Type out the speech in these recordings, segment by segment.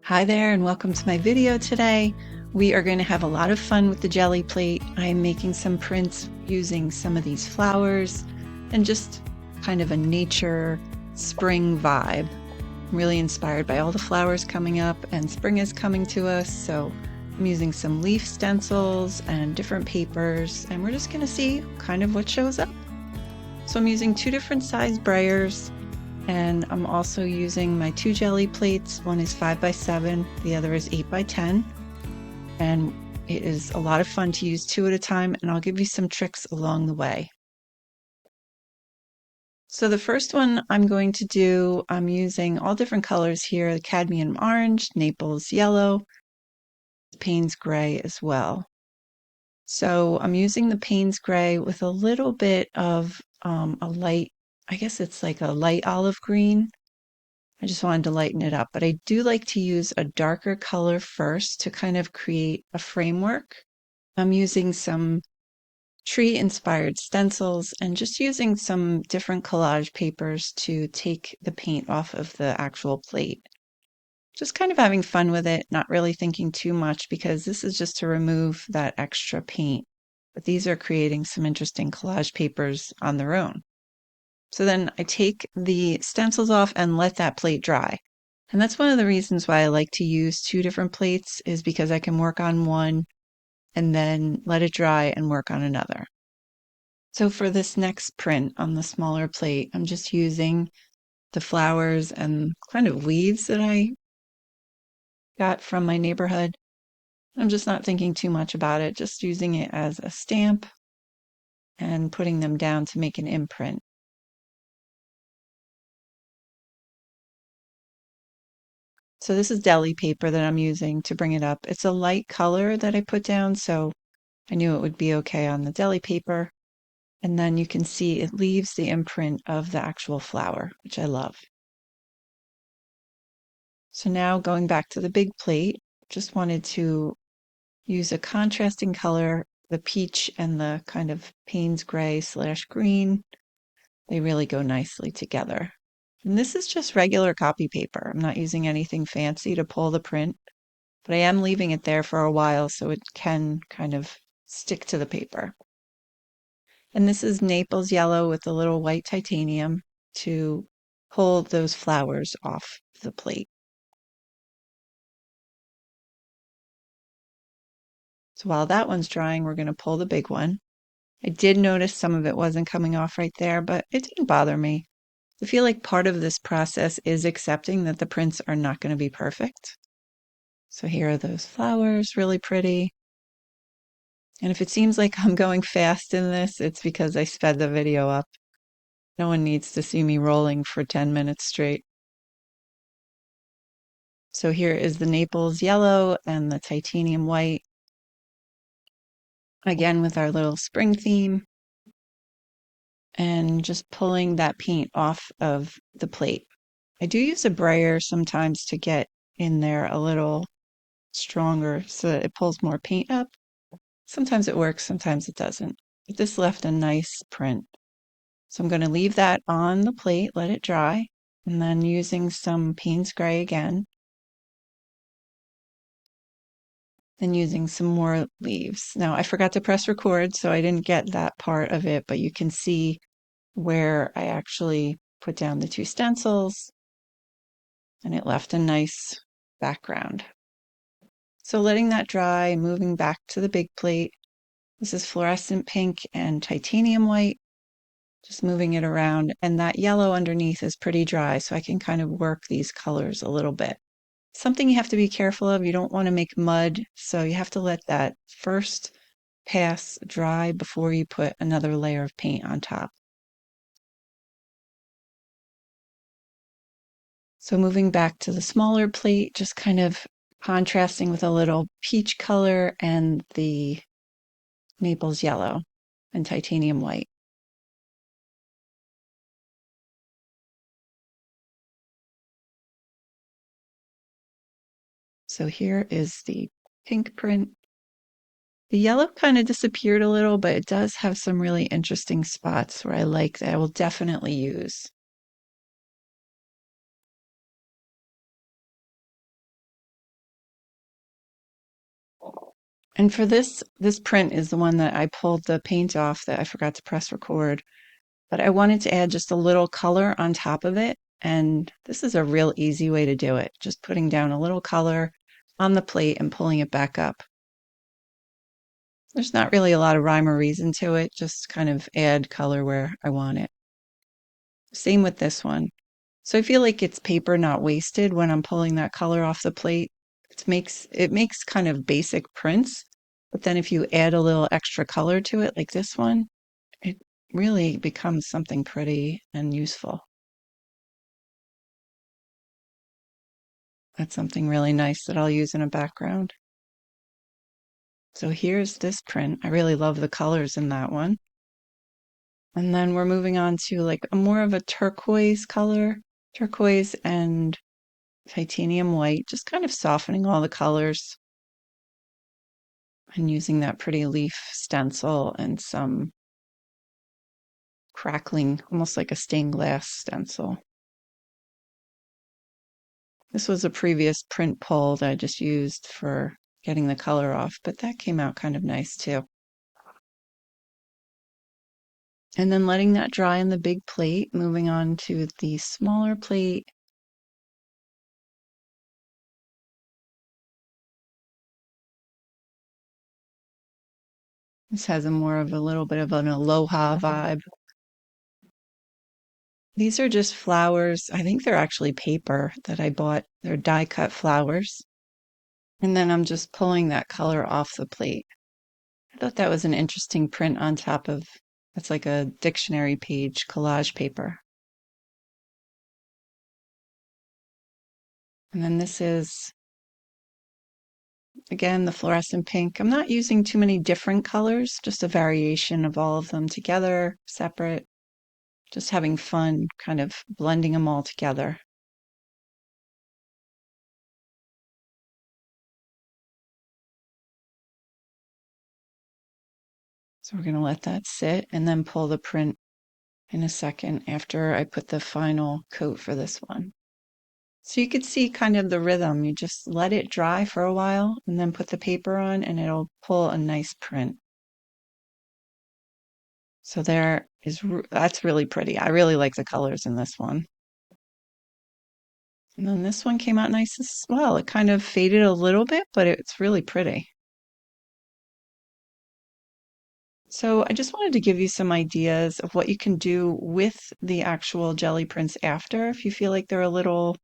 Hi there and welcome to my video today. We are going to have a lot of fun with the jelly plate. I am making some prints using some of these flowers and just kind of a nature spring vibe. I'm really inspired by all the flowers coming up and spring is coming to us, so I'm using some leaf stencils and different papers and we're just going to see kind of what shows up. So I'm using two different size brayers. And I'm also using my two jelly plates. One is 5x7, the other is 8x10. And it is a lot of fun to use two at a time, and I'll give you some tricks along the way. So the first one I'm going to do, I'm using all different colors here, the cadmium orange, Naples yellow, Payne's gray as well. So I'm using the Payne's gray with a little bit of a light, I guess it's like a light olive green. I just wanted to lighten it up, but I do like to use a darker color first to kind of create a framework. I'm using some tree-inspired stencils and just using some different collage papers to take the paint off of the actual plate. Just kind of having fun with it, not really thinking too much because this is just to remove that extra paint. But these are creating some interesting collage papers on their own. So then I take the stencils off and let that plate dry. And that's one of the reasons why I like to use two different plates is because I can work on one and then let it dry and work on another. So for this next print on the smaller plate, I'm just using the flowers and kind of leaves that I got from my neighborhood. I'm just not thinking too much about it, just using it as a stamp and putting them down to make an imprint. So this is deli paper that I'm using to bring it up. It's a light color that I put down, so I knew it would be okay on the deli paper. And then you can see it leaves the imprint of the actual flower, which I love. So now going back to the big plate, just wanted to use a contrasting color, the peach and the kind of Payne's gray / green. They really go nicely together. And this is just regular copy paper. I'm not using anything fancy to pull the print, but I am leaving it there for a while so it can kind of stick to the paper. And this is Naples yellow with a little white titanium to pull those flowers off the plate. So while that one's drying, we're going to pull the big one. I did notice some of it wasn't coming off right there, but it didn't bother me. I feel like part of this process is accepting that the prints are not going to be perfect. So here are those flowers, really pretty. And if it seems like I'm going fast in this, it's because I sped the video up. No one needs to see me rolling for 10 minutes straight. So here is the Naples yellow and the titanium white. Again with our little spring theme. And just pulling that paint off of the plate. I do use a brayer sometimes to get in there a little stronger so that it pulls more paint up. Sometimes it works, sometimes it doesn't. But this left a nice print. So I'm going to leave that on the plate, let it dry, and then using some Payne's gray again, and using some more leaves. Now I forgot to press record, so I didn't get that part of it, but you can see where I actually put down the two stencils, and it left a nice background. So letting that dry, moving back to the big plate. This is fluorescent pink and titanium white. Just moving it around, and that yellow underneath is pretty dry, so I can kind of work these colors a little bit. Something you have to be careful of, you don't want to make mud, so you have to let that first pass dry before you put another layer of paint on top. So moving back to the smaller plate, just kind of contrasting with a little peach color and the Naples yellow and titanium white. So here is the pink print. The yellow kind of disappeared a little, but it does have some really interesting spots where I like that I will definitely use. And for this print is the one that I pulled the paint off that I forgot to press record. But I wanted to add just a little color on top of it. And this is a real easy way to do it. Just putting down a little color on the plate and pulling it back up. There's not really a lot of rhyme or reason to it, just kind of add color where I want it. Same with this one. So I feel like it's paper not wasted when I'm pulling that color off the plate. It makes kind of basic prints, but then if you add a little extra color to it, like this one, it really becomes something pretty and useful. That's something really nice that I'll use in a background. So here's this print. I really love the colors in that one. And then we're moving on to like a more of a turquoise color, turquoise and titanium white, just kind of softening all the colors and using that pretty leaf stencil and some crackling, almost like a stained glass stencil. This was a previous print pull that I just used for getting the color off, but that came out kind of nice too. And then letting that dry on the big plate, moving on to the smaller plate. This has a more of a little bit of an aloha vibe. These are just flowers. I think they're actually paper that I bought. They're die cut flowers. And then I'm just pulling that color off the plate. I thought that was an interesting print on top of, it's like a dictionary page collage paper. And then this is, again, the fluorescent pink. I'm not using too many different colors, just a variation of all of them together, separate, just having fun kind of blending them all together. So we're going to let that sit and then pull the print in a second after I put the final coat for this one. So you could see kind of the rhythm. You just let it dry for a while and then put the paper on and it'll pull a nice print. So that's really pretty. I really like the colors in this one. And then this one came out nice as well. It kind of faded a little bit, but it's really pretty. So I just wanted to give you some ideas of what you can do with the actual jelly prints after. If you feel like they're a little,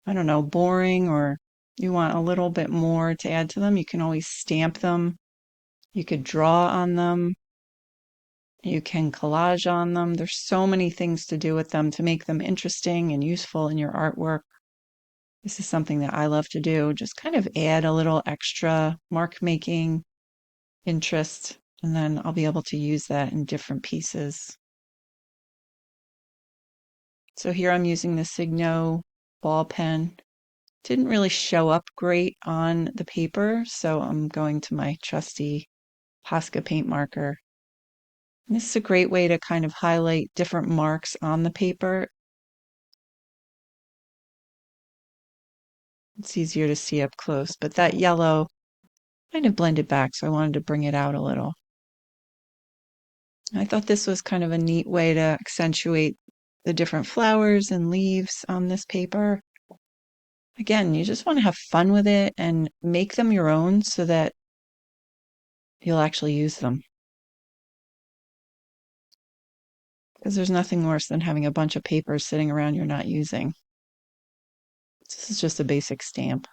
I don't know, boring or you want a little bit more to add to them, you can always stamp them. You could draw on them. You can collage on them. There's so many things to do with them to make them interesting and useful in your artwork. This is something that I love to do. Just kind of add a little extra mark making interest, and then I'll be able to use that in different pieces. So here I'm using the Signo ball pen. Didn't really show up great on the paper, so I'm going to my trusty Posca paint marker. And this is a great way to kind of highlight different marks on the paper. It's easier to see up close, but that yellow kind of blended back, so I wanted to bring it out a little. I thought this was kind of a neat way to accentuate the different flowers and leaves on this paper. Again, you just want to have fun with it and make them your own so that you'll actually use them. Because there's nothing worse than having a bunch of papers sitting around you're not using. This is just a basic stamp.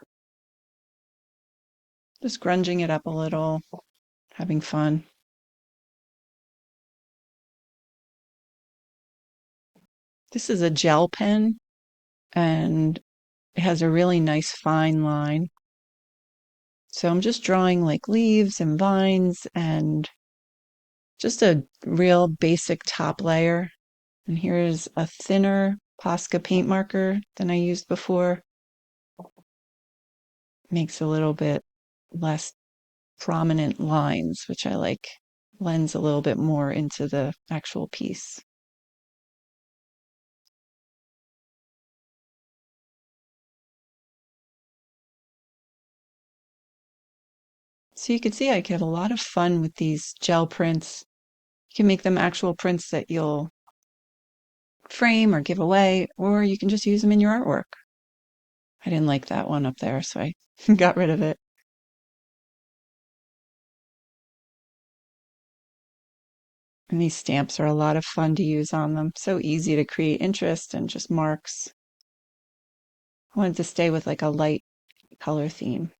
Just grunging it up a little, having fun. This is a gel pen and it has a really nice fine line. So I'm just drawing like leaves and vines and just a real basic top layer. And here's a thinner Posca paint marker than I used before. Makes a little bit less prominent lines, which I like. Blends a little bit more into the actual piece. So you can see I can have a lot of fun with these gel prints. You can make them actual prints that you'll frame or give away, or you can just use them in your artwork. I didn't like that one up there, so I got rid of it. And these stamps are a lot of fun to use on them. So easy to create interest and just marks. I wanted to stay with like a light color theme,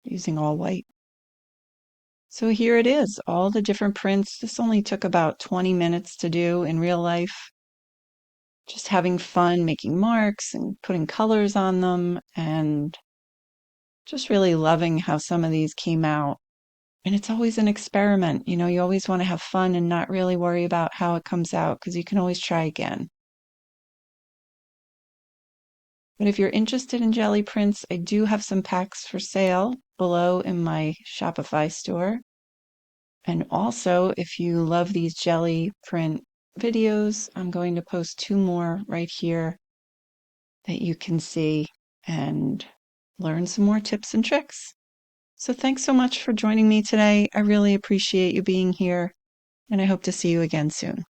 using all white. So here it is, all the different prints. This only took about 20 minutes to do in real life. Just having fun making marks and putting colors on them, and just really loving how some of these came out. And it's always an experiment. You know, you always want to have fun and not really worry about how it comes out because you can always try again. But if you're interested in jelly prints, I do have some packs for sale below in my Shopify store. And also, if you love these jelly print videos, I'm going to post 2 more right here that you can see and learn some more tips and tricks. So thanks so much for joining me today. I really appreciate you being here, and I hope to see you again soon.